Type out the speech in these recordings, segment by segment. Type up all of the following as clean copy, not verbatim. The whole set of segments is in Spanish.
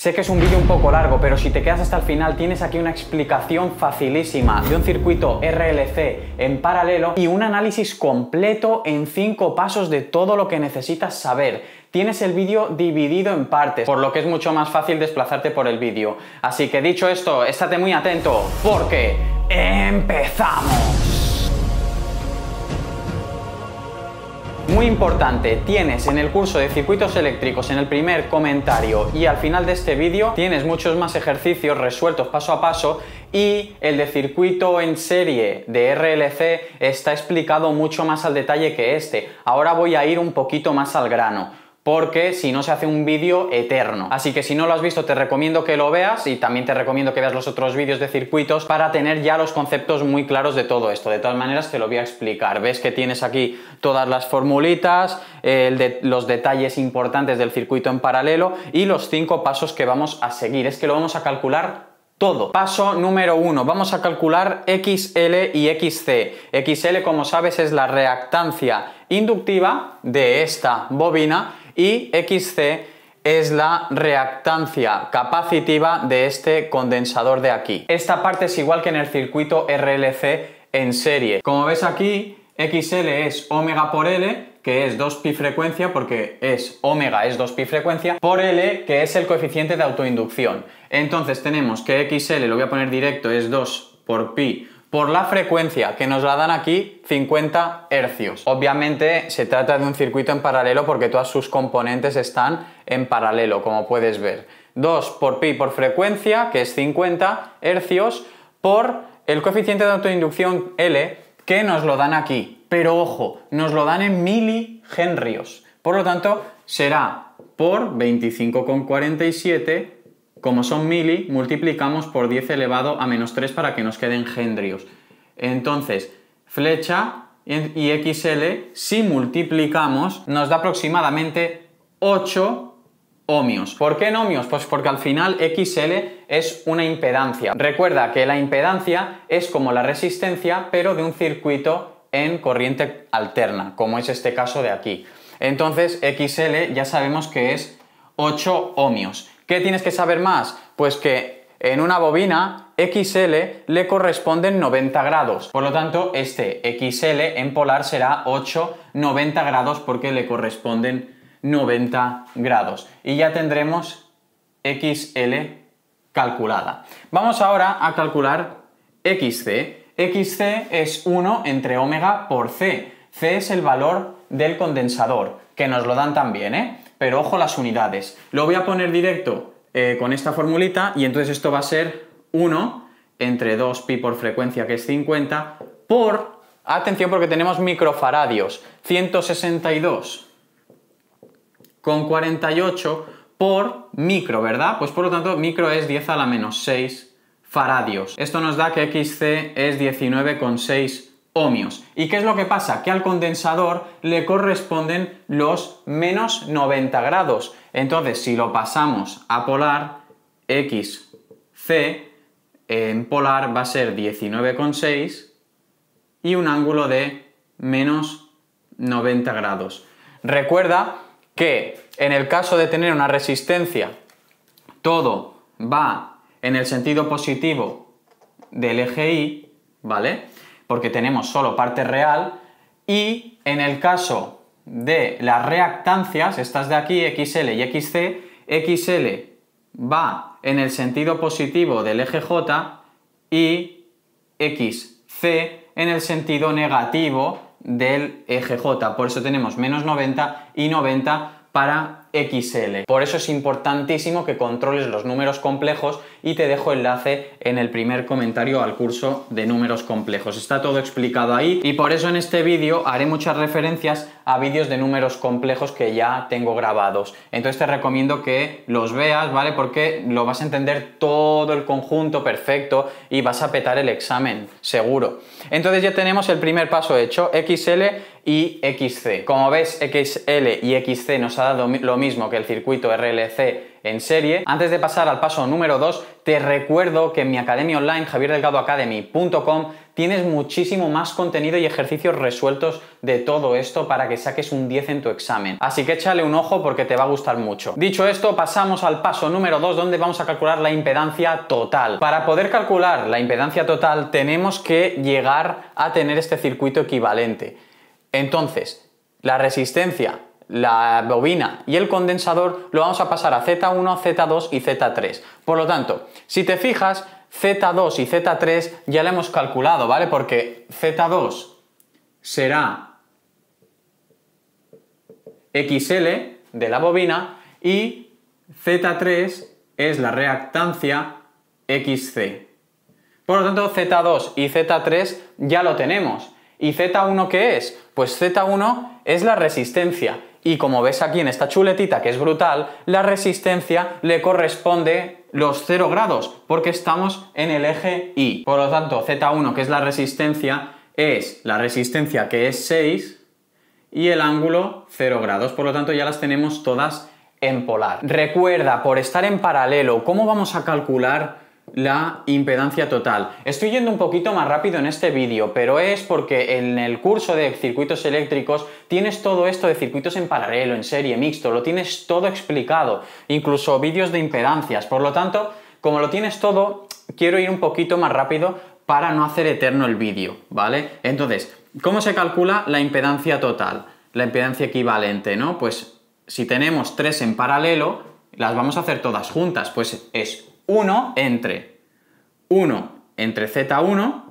Sé que es un vídeo un poco largo, pero si te quedas hasta el final tienes aquí una explicación facilísima de un circuito RLC en paralelo y un análisis completo en 5 pasos de todo lo que necesitas saber. Tienes el vídeo dividido en partes, por lo que es mucho más fácil desplazarte por el vídeo. Así que dicho esto, estate muy atento, porque ¡empezamos! Muy importante, tienes en el curso de circuitos eléctricos en el primer comentario y al final de este vídeo tienes muchos más ejercicios resueltos paso a paso y el de circuito en serie de RLC está explicado mucho más al detalle que este. Ahora voy a ir un poquito más al grano, porque si no se hace un vídeo eterno. Así que si no lo has visto te recomiendo que lo veas y también te recomiendo que veas los otros vídeos de circuitos para tener ya los conceptos muy claros de todo esto. De todas maneras te lo voy a explicar. Ves que tienes aquí todas las formulitas, los detalles importantes del circuito en paralelo y los 5 pasos que vamos a seguir. Es que lo vamos a calcular todo. Paso número 1. Vamos a calcular XL y XC. XL, como sabes, es la reactancia inductiva de esta bobina y XC es la reactancia capacitiva de este condensador de aquí. Esta parte es igual que en el circuito RLC en serie. Como ves aquí, XL es omega por L, que es 2pi frecuencia, porque omega es 2pi frecuencia, por L, que es el coeficiente de autoinducción. Entonces tenemos que XL, lo voy a poner directo, es 2 por pi por la frecuencia, que nos la dan aquí 50 hercios. Obviamente se trata de un circuito en paralelo porque todas sus componentes están en paralelo, como puedes ver. 2 por pi por frecuencia, que es 50 hercios, por el coeficiente de autoinducción L, que nos lo dan aquí. Pero ojo, nos lo dan en milihenrios. Por lo tanto, será por 25,47, como son mili, multiplicamos por 10 elevado a menos 3 para que nos queden henrios. Entonces, flecha y XL, si multiplicamos, nos da aproximadamente 8 ohmios. ¿Por qué en ohmios? Pues porque al final XL es una impedancia. Recuerda que la impedancia es como la resistencia, pero de un circuito en corriente alterna, como es este caso de aquí. Entonces, XL ya sabemos que es 8 ohmios. ¿Qué tienes que saber más? Pues que en una bobina XL le corresponden 90 grados. Por lo tanto, este XL en polar será 8,90 grados porque le corresponden 90 grados. Y ya tendremos XL calculada. Vamos ahora a calcular XC. XC es 1 entre omega por C. C es el valor del condensador, que nos lo dan también, ¿eh? Pero ojo las unidades. Lo voy a poner directo con esta formulita y entonces esto va a ser 1 entre 2pi por frecuencia, que es 50, por, atención porque tenemos microfaradios, 162,48 por micro, ¿verdad? Pues por lo tanto micro es 10 a la menos 6 faradios. Esto nos da que XC es 19,6 ohmios. ¿Y qué es lo que pasa? Que al condensador le corresponden los menos 90 grados. Entonces, si lo pasamos a polar, XC en polar va a ser 19,6 y un ángulo de menos 90 grados. Recuerda que en el caso de tener una resistencia, todo va en el sentido positivo del eje Y, ¿vale? Porque tenemos solo parte real, y en el caso de las reactancias, estas de aquí, XL y XC, XL va en el sentido positivo del eje J y XC en el sentido negativo del eje J. Por eso tenemos menos 90 y 90 para XL. Por eso es importantísimo que controles los números complejos y te dejo enlace en el primer comentario al curso de números complejos. Está todo explicado ahí y por eso en este vídeo haré muchas referencias a vídeos de números complejos que ya tengo grabados. Entonces te recomiendo que los veas, ¿vale? Porque lo vas a entender todo el conjunto perfecto y vas a petar el examen, seguro. Entonces ya tenemos el primer paso hecho, XL y XC. Como ves, XL y XC nos ha dado lo mismo que el circuito RLC en serie. Antes de pasar al paso número 2, te recuerdo que en mi academia online, javierdelgadoacademy.com, tienes muchísimo más contenido y ejercicios resueltos de todo esto para que saques un 10 en tu examen. Así que échale un ojo porque te va a gustar mucho. Dicho esto, pasamos al paso número 2, donde vamos a calcular la impedancia total. Para poder calcular la impedancia total, tenemos que llegar a tener este circuito equivalente. Entonces, la resistencia, la bobina y el condensador lo vamos a pasar a Z1, Z2 y Z3. Por lo tanto, si te fijas, Z2 y Z3 ya lo hemos calculado, ¿vale? Porque Z2 será XL de la bobina y Z3 es la reactancia XC. Por lo tanto, Z2 y Z3 ya lo tenemos. ¿Y Z1 qué es? Pues Z1 es la resistencia. Y como ves aquí en esta chuletita, que es brutal, la resistencia le corresponde los 0 grados, porque estamos en el eje Y. Por lo tanto, Z1, que es la resistencia que es 6, y el ángulo 0 grados. Por lo tanto, ya las tenemos todas en polar. Recuerda, por estar en paralelo, ¿cómo vamos a calcular la impedancia total? Estoy yendo un poquito más rápido en este vídeo, pero es porque en el curso de circuitos eléctricos tienes todo esto de circuitos en paralelo, en serie, mixto, lo tienes todo explicado, incluso vídeos de impedancias. Por lo tanto, como lo tienes todo, quiero ir un poquito más rápido para no hacer eterno el vídeo, ¿vale? Entonces, ¿cómo se calcula la impedancia total? La impedancia equivalente, ¿no? Pues si tenemos 3 en paralelo, las vamos a hacer todas juntas, pues es 1 entre Z1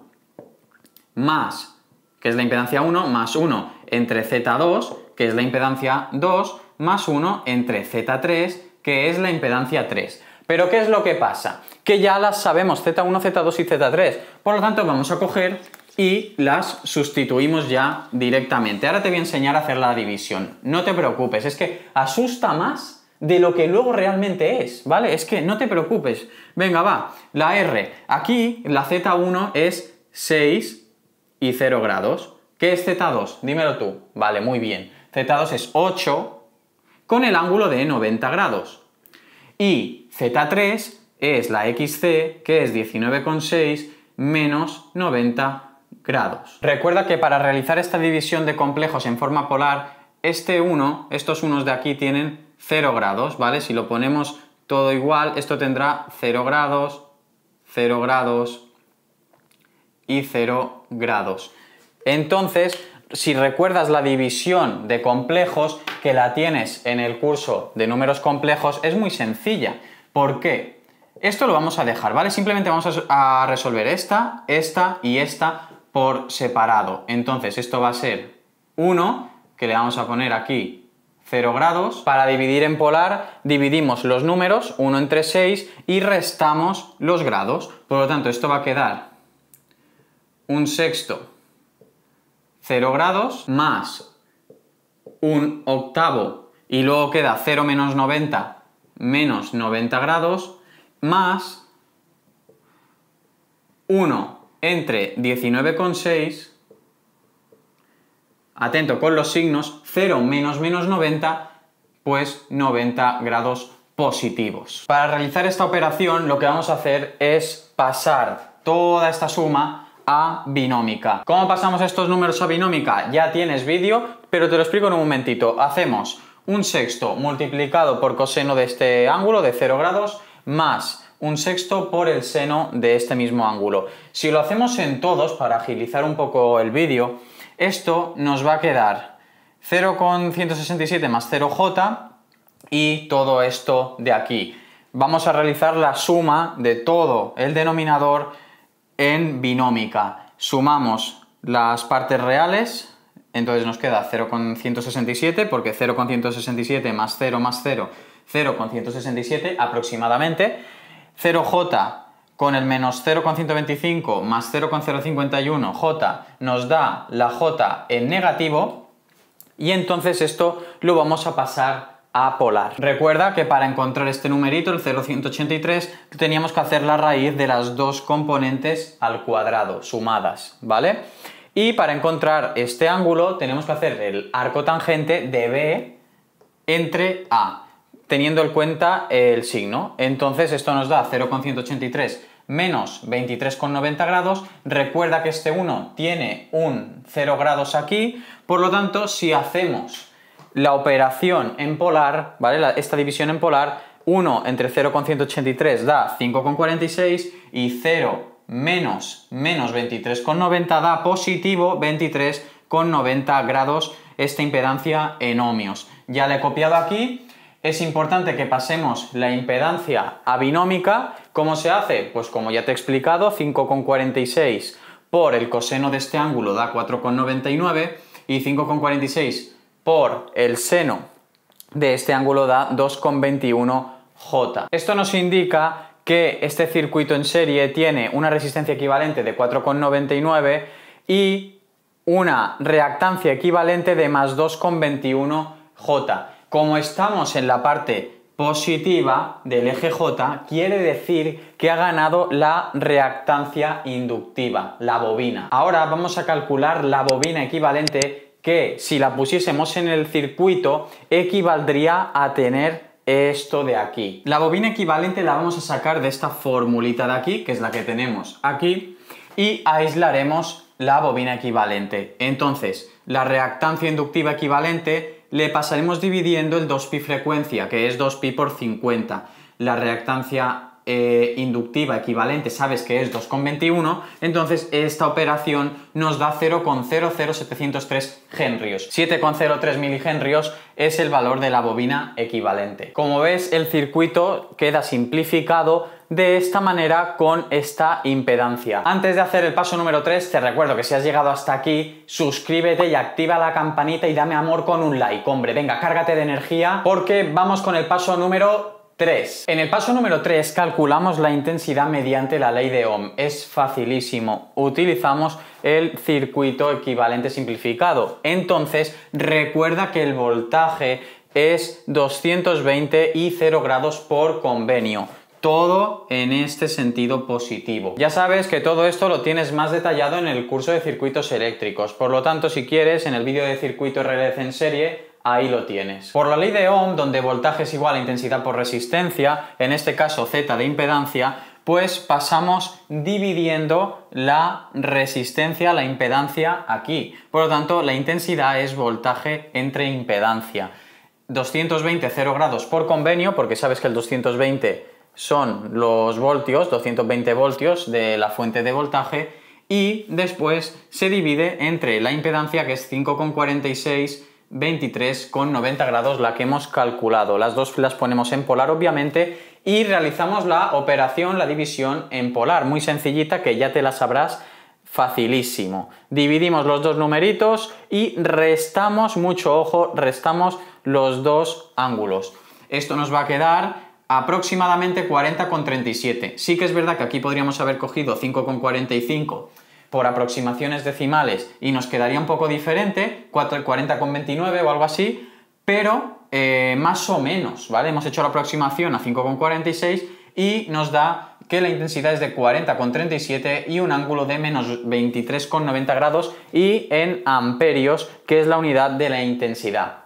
más, que es la impedancia 1, más 1 entre Z2, que es la impedancia 2, más 1 entre Z3, que es la impedancia 3. Pero ¿qué es lo que pasa? Que ya las sabemos, Z1, Z2 y Z3. Por lo tanto, vamos a coger y las sustituimos ya directamente. Ahora te voy a enseñar a hacer la división. No te preocupes, es que asusta más de lo que luego realmente es, ¿vale? Es que no te preocupes. Venga, va, la R. Aquí la Z1 es 6 y 0 grados. ¿Qué es Z2? Dímelo tú. Vale, muy bien. Z2 es 8 con el ángulo de 90 grados. Y Z3 es la XC, que es 19,6 menos 90 grados. Recuerda que para realizar esta división de complejos en forma polar, estos unos de aquí tienen 0 grados, ¿vale? Si lo ponemos todo igual, esto tendrá 0 grados, 0 grados y 0 grados. Entonces, si recuerdas la división de complejos, que la tienes en el curso de números complejos, es muy sencilla. ¿Por qué? Esto lo vamos a dejar, ¿vale? Simplemente vamos a resolver esta y esta por separado. Entonces, esto va a ser 1, que le vamos a poner aquí 0 grados. Para dividir en polar, dividimos los números 1 entre 6 y restamos los grados. Por lo tanto, esto va a quedar 1/6 0 grados más 1/8 y luego queda 0 menos 90 menos 90 grados más 1 entre 19,6. Atento con los signos, 0 menos 90, pues 90 grados positivos. Para realizar esta operación lo que vamos a hacer es pasar toda esta suma a binómica. ¿Cómo pasamos estos números a binómica? Ya tienes vídeo, pero te lo explico en un momentito. Hacemos 1/6 multiplicado por coseno de este ángulo de 0 grados más 1/6 por el seno de este mismo ángulo. Si lo hacemos en todos, para agilizar un poco el vídeo, esto nos va a quedar 0,167 más 0j y todo esto de aquí. Vamos a realizar la suma de todo el denominador en binómica. Sumamos las partes reales, entonces nos queda 0,167, porque 0,167 más 0 más 0, 0,167 aproximadamente. 0j con el menos 0,125 más 0,051 j nos da la j en negativo y entonces esto lo vamos a pasar a polar. Recuerda que para encontrar este numerito, el 0,183, teníamos que hacer la raíz de las dos componentes al cuadrado, sumadas, ¿vale? Y para encontrar este ángulo tenemos que hacer el arco tangente de B entre A. teniendo en cuenta el signo. Entonces esto nos da 0,183 menos 23,90 grados. Recuerda que este 1 tiene un 0 grados aquí, por lo tanto, si hacemos la operación en polar, ¿vale? Esta división en polar, 1 entre 0,183 da 5,46 y 0 menos 23,90 da positivo 23,90 grados esta impedancia en ohmios. Ya la he copiado aquí. Es importante que pasemos la impedancia a binómica. ¿Cómo se hace? Pues como ya te he explicado, 5,46 por el coseno de este ángulo da 4,99 y 5,46 por el seno de este ángulo da 2,21 J. Esto nos indica que este circuito en serie tiene una resistencia equivalente de 4,99 y una reactancia equivalente de más 2,21 J. Como estamos en la parte positiva del eje J, quiere decir que ha ganado la reactancia inductiva, la bobina. Ahora vamos a calcular la bobina equivalente, que si la pusiésemos en el circuito equivaldría a tener esto de aquí. La bobina equivalente la vamos a sacar de esta formulita de aquí, que es la que tenemos aquí, y aislaremos la bobina equivalente. Entonces, la reactancia inductiva equivalente le pasaremos dividiendo el 2pi frecuencia, que es 2pi por 50. La reactancia inductiva equivalente sabes que es 2,21, entonces esta operación nos da 0,00703 henrios. 7,03 milihenrios es el valor de la bobina equivalente. Como ves, el circuito queda simplificado de esta manera con esta impedancia. Antes de hacer el paso número 3, te recuerdo que si has llegado hasta aquí, suscríbete y activa la campanita y dame amor con un like. Hombre, venga, cárgate de energía porque vamos con el paso número 3. En el paso número 3 calculamos la intensidad mediante la ley de Ohm. Es facilísimo. Utilizamos el circuito equivalente simplificado. Entonces, recuerda que el voltaje es 220 y 0 grados por convenio. Todo en este sentido positivo. Ya sabes que todo esto lo tienes más detallado en el curso de circuitos eléctricos. Por lo tanto, si quieres, en el vídeo de circuito RLC en serie, ahí lo tienes. Por la ley de Ohm, donde voltaje es igual a intensidad por resistencia, en este caso Z de impedancia, pues pasamos dividiendo la resistencia, la impedancia aquí. Por lo tanto, la intensidad es voltaje entre impedancia. 220 0 grados por convenio, porque sabes que el 220 son los voltios, 220 voltios de la fuente de voltaje, y después se divide entre la impedancia, que es 5,46, 23,90 grados, la que hemos calculado. Las dos las ponemos en polar, obviamente, y realizamos la operación, la división en polar, muy sencillita, que ya te la sabrás facilísimo. Dividimos los dos numeritos y restamos, mucho ojo, restamos los dos ángulos. Esto nos va a quedar aproximadamente 40,37. Sí que es verdad que aquí podríamos haber cogido 5,45 por aproximaciones decimales y nos quedaría un poco diferente, 40,29 o algo así, pero más o menos, ¿vale? Hemos hecho la aproximación a 5,46 y nos da que la intensidad es de 40,37 y un ángulo de menos 23,90 grados y en amperios, que es la unidad de la intensidad.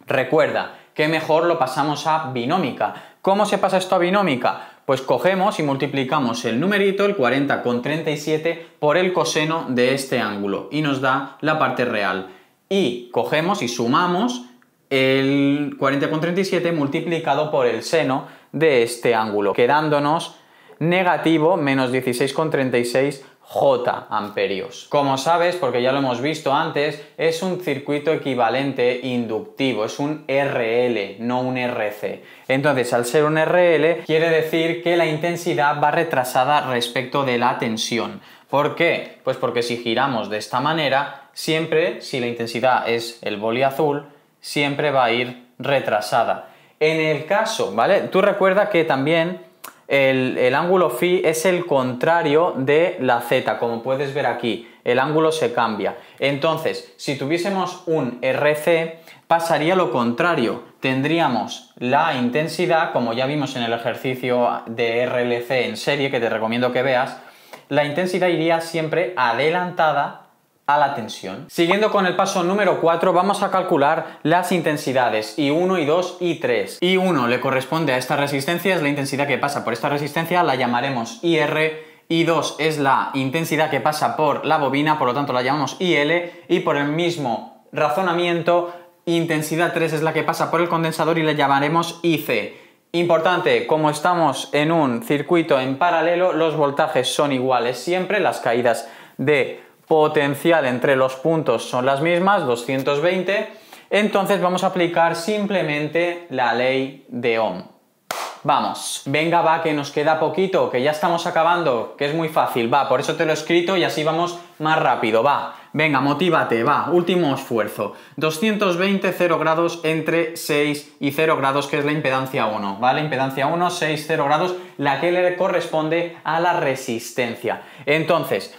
Recuerda que mejor lo pasamos a binómica. ¿Cómo se pasa esto a binómica? Pues cogemos y multiplicamos el numerito, el 40,37, por el coseno de este ángulo y nos da la parte real. Y cogemos y sumamos el 40,37 multiplicado por el seno de este ángulo, quedándonos negativo menos 16,36 J amperios. Como sabes, porque ya lo hemos visto antes, es un circuito equivalente inductivo, es un RL, no un RC. Entonces, al ser un RL, quiere decir que la intensidad va retrasada respecto de la tensión. ¿Por qué? Pues porque si giramos de esta manera, siempre, si la intensidad es el boli azul, siempre va a ir retrasada. En el caso, ¿vale? Tú recuerda que también el ángulo phi es el contrario de la z, como puedes ver aquí, el ángulo se cambia. Entonces, si tuviésemos un RC, pasaría lo contrario, tendríamos la intensidad, como ya vimos en el ejercicio de RLC en serie, que te recomiendo que veas, la intensidad iría siempre adelantada a la tensión. Siguiendo con el paso número 4, vamos a calcular las intensidades I1, I2 y I3. I1 le corresponde a esta resistencia, es la intensidad que pasa por esta resistencia, la llamaremos IR. I2 es la intensidad que pasa por la bobina, por lo tanto la llamamos IL, y por el mismo razonamiento, intensidad 3 es la que pasa por el condensador y la llamaremos IC. Importante, como estamos en un circuito en paralelo, los voltajes son iguales siempre, las caídas de potencial entre los puntos son las mismas, 220, entonces vamos a aplicar simplemente la ley de Ohm. Vamos, venga va, que nos queda poquito, que ya estamos acabando, que es muy fácil, va, por eso te lo he escrito y así vamos más rápido, va, venga, motívate, va, último esfuerzo, 220, 0 grados entre 6 y 0 grados, que es la impedancia 1, ¿vale? Impedancia 1, 6, 0 grados, la que le corresponde a la resistencia. Entonces,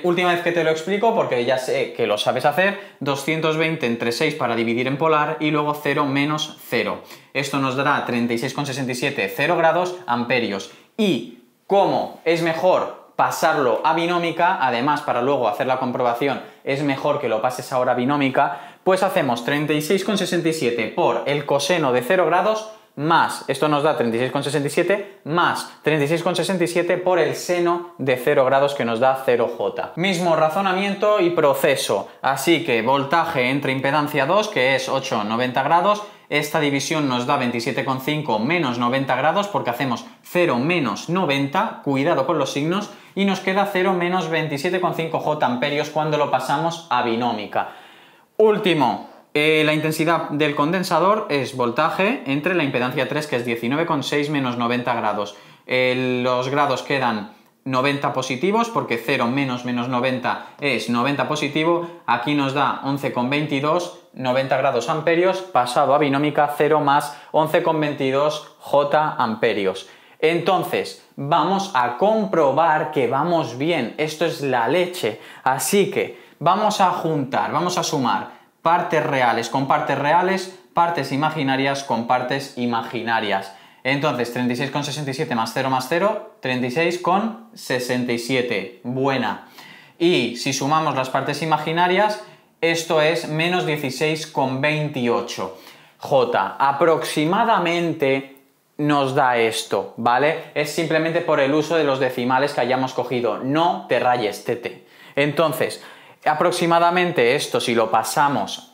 última vez que te lo explico, porque ya sé que lo sabes hacer, 220 entre 6 para dividir en polar y luego 0 menos 0. Esto nos dará 36,67, 0 grados amperios. Y como es mejor pasarlo a binómica, además para luego hacer la comprobación es mejor que lo pases ahora a binómica, pues hacemos 36,67 por el coseno de 0 grados más, esto nos da 36,67, más 36,67 por el seno de 0 grados que nos da 0J. Mismo razonamiento y proceso, así que voltaje entre impedancia 2, que es 8,90 grados, esta división nos da 27,5 menos 90 grados, porque hacemos 0 menos 90, cuidado con los signos, y nos queda 0 menos 27,5 J amperios cuando lo pasamos a binómica. Último. La intensidad del condensador es voltaje entre la impedancia 3, que es 19,6 menos 90 grados. Los grados quedan 90 positivos, porque 0 menos 90 es 90 positivo. Aquí nos da 11,22, 90 grados amperios, pasado a binómica 0 más 11,22 J amperios. Entonces, vamos a comprobar que vamos bien. Esto es la leche. Así que vamos a juntar, vamos a sumar partes reales con partes reales, partes imaginarias con partes imaginarias. Entonces, 36,67 más 0, 36,67. Buena. Y si sumamos las partes imaginarias, esto es menos 16,28. J. Aproximadamente nos da esto, ¿vale? Es simplemente por el uso de los decimales que hayamos cogido. No te rayes, tete. Entonces, aproximadamente esto, si lo pasamos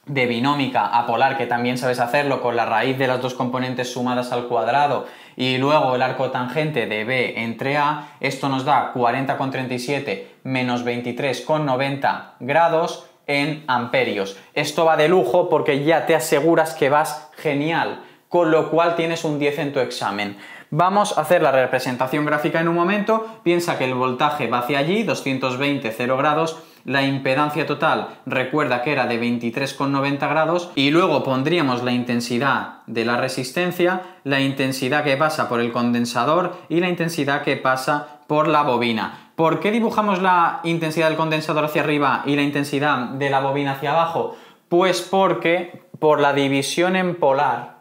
de binómica a polar, que también sabes hacerlo con la raíz de las dos componentes sumadas al cuadrado y luego el arco tangente de B entre A, esto nos da 40,37 menos 23,90 grados en amperios. Esto va de lujo porque ya te aseguras que vas genial, con lo cual tienes un 10 en tu examen. Vamos a hacer la representación gráfica en un momento. Piensa que el voltaje va hacia allí, 220, 0 grados. La impedancia total, recuerda que era de 23,90 grados. Y luego pondríamos la intensidad de la resistencia, la intensidad que pasa por el condensador y la intensidad que pasa por la bobina. ¿Por qué dibujamos la intensidad del condensador hacia arriba y la intensidad de la bobina hacia abajo? Pues porque por la división en polar,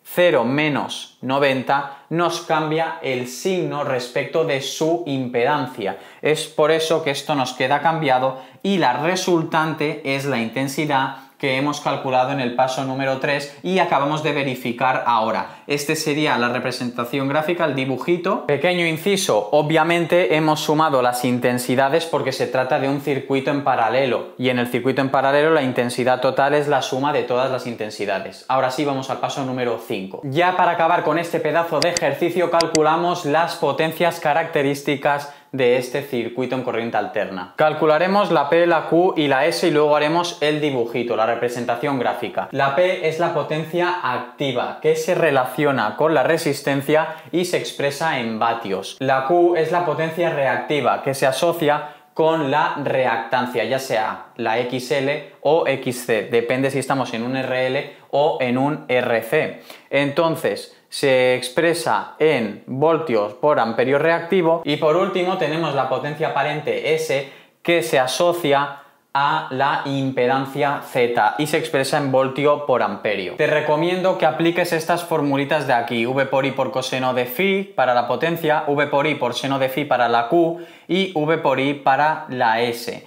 0 menos 90 nos cambia el signo respecto de su impedancia. Es por eso que esto nos queda cambiado y la resultante es la intensidad que hemos calculado en el paso número 3 y acabamos de verificar ahora. Este sería la representación gráfica, el dibujito. Pequeño inciso, obviamente hemos sumado las intensidades porque se trata de un circuito en paralelo y en el circuito en paralelo la intensidad total es la suma de todas las intensidades. Ahora sí vamos al paso número 5. Ya para acabar con este pedazo de ejercicio calculamos las potencias características de este circuito en corriente alterna. Calcularemos la P, la Q y la S y luego haremos el dibujito, la representación gráfica. La P es la potencia activa que se relaciona con la resistencia y se expresa en vatios. La Q es la potencia reactiva que se asocia con la reactancia, ya sea la XL o XC, depende si estamos en un RL o en un RC. Entonces, se expresa en voltios por amperio reactivo. Y por último tenemos la potencia aparente S que se asocia a la impedancia Z y se expresa en voltio por amperio. Te recomiendo que apliques estas formulitas de aquí, V por I por coseno de phi para la potencia, V por I por seno de phi para la Q y V por I para la S.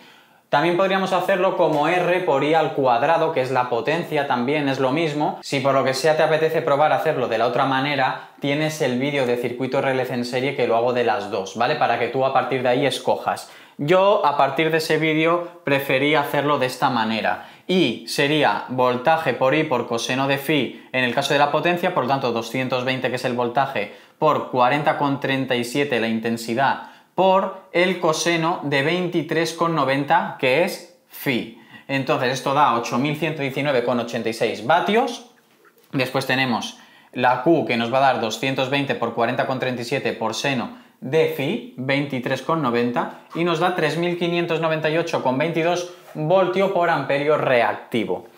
También podríamos hacerlo como R por I al cuadrado, que es la potencia, también es lo mismo. Si por lo que sea te apetece probar hacerlo de la otra manera, tienes el vídeo de circuito RLC en serie que lo hago de las dos, ¿vale? Para que tú a partir de ahí escojas. Yo a partir de ese vídeo preferí hacerlo de esta manera. Y sería voltaje por I por coseno de phi en el caso de la potencia, por lo tanto 220 que es el voltaje por 40,37 la intensidad por el coseno de 23,90 que es phi. Entonces esto da 8.119,86 vatios. Después tenemos la Q que nos va a dar 220 por 40,37 por seno de phi, 23,90 y nos da 3.598,22 voltio por amperio reactivo.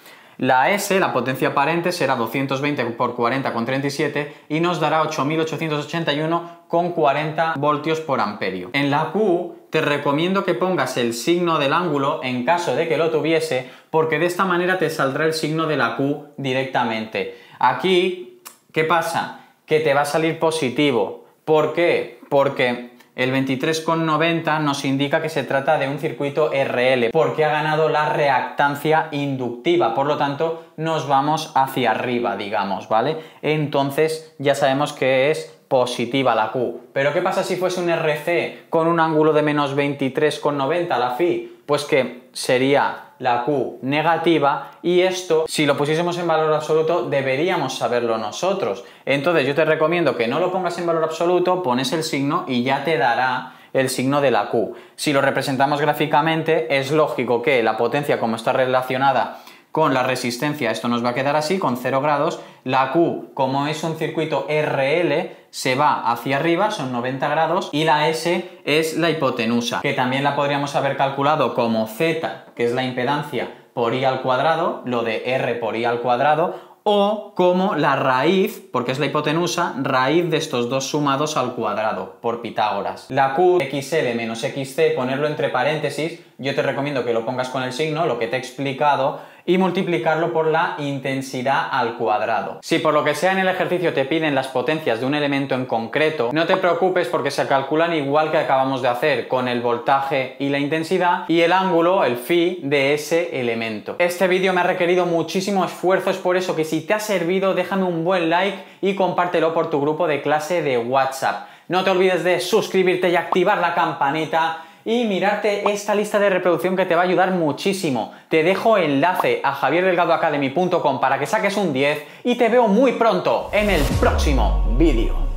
La S, la potencia aparente, será 220 por 40,37 y nos dará 8.881,40 voltios por amperio. En la Q te recomiendo que pongas el signo del ángulo en caso de que lo tuviese, porque de esta manera te saldrá el signo de la Q directamente. Aquí, ¿qué pasa? Que te va a salir positivo. ¿Por qué? Porque el 23,90 nos indica que se trata de un circuito RL, porque ha ganado la reactancia inductiva, por lo tanto nos vamos hacia arriba, digamos, ¿vale? Entonces ya sabemos que es positiva la Q. Pero ¿qué pasa si fuese un RC con un ángulo de menos 23,90 la phi? Pues que sería la Q negativa y esto, si lo pusiésemos en valor absoluto, deberíamos saberlo nosotros. Entonces yo te recomiendo que no lo pongas en valor absoluto, pones el signo y ya te dará el signo de la Q. Si lo representamos gráficamente, es lógico que la potencia, como está relacionada con la resistencia, esto nos va a quedar así, con 0 grados. La Q, como es un circuito RL, se va hacia arriba, son 90 grados, y la S es la hipotenusa, que también la podríamos haber calculado como Z, que es la impedancia, por I al cuadrado, lo de R por I al cuadrado, o como la raíz, porque es la hipotenusa, raíz de estos dos sumados al cuadrado, por Pitágoras. La Q, XL menos XC, ponerlo entre paréntesis, yo te recomiendo que lo pongas con el signo, lo que te he explicado, y multiplicarlo por la intensidad al cuadrado. Si por lo que sea en el ejercicio te piden las potencias de un elemento en concreto, no te preocupes porque se calculan igual que acabamos de hacer, con el voltaje y la intensidad y el ángulo, el phi, de ese elemento. Este vídeo me ha requerido muchísimo esfuerzo, es por eso que si te ha servido déjame un buen like y compártelo por tu grupo de clase de WhatsApp. No te olvides de suscribirte y activar la campanita y mirarte esta lista de reproducción que te va a ayudar muchísimo. Te dejo enlace a javierdelgadoacademy.com para que saques un 10 y te veo muy pronto en el próximo vídeo.